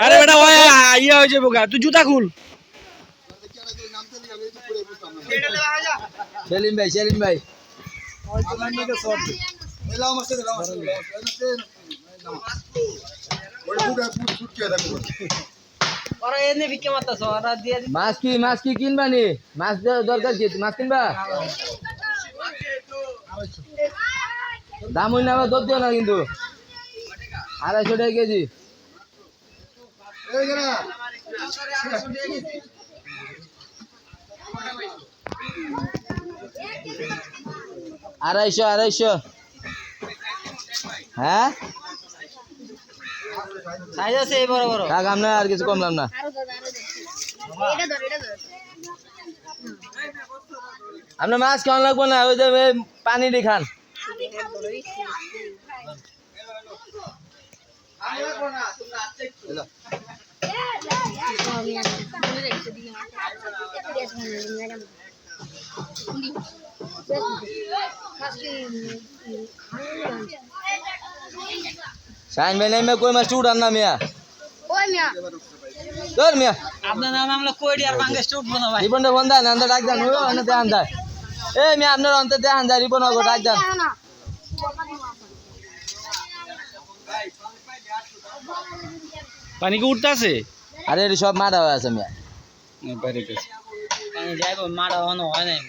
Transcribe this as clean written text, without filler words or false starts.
আরে বেটা ওই ইয়ে হয়ে যাবো গা, তুই জুতা খুল। সেলিম ভাই মাছ কি কিনবানি? মাছ দরকার কি? মাছ কিনবা? দাম হইলে আবার দর দিও না কিন্তু। 250 টাকা কেজি। আড়াইশো হ্যাঁ আমরা আর কিছু কমলাম না। আপনার মাছ খাওয়ান লাগবো না, ওই যে পানি দিয়ে খান। শাইন ভাই নেমে কই মাছ উঠান না মিয়া। মিয়া আপনার নাম আমরা কইডি আর বাংলাদেশে উঠবো না ভাই। রিবনটা ফোন দেন, আন্দা ডাক দেন, ওই অন্তে দেন যায়। এই মিয়া আপনার অন্তে দেন যায়, রিবন ওগো ডাক দেন। পানি কি উঠতে আছে? আরে সব মারা হয়ে আছে মিয়া। বাড়িতে পানি যাইবো মারা হনো হয় নাই।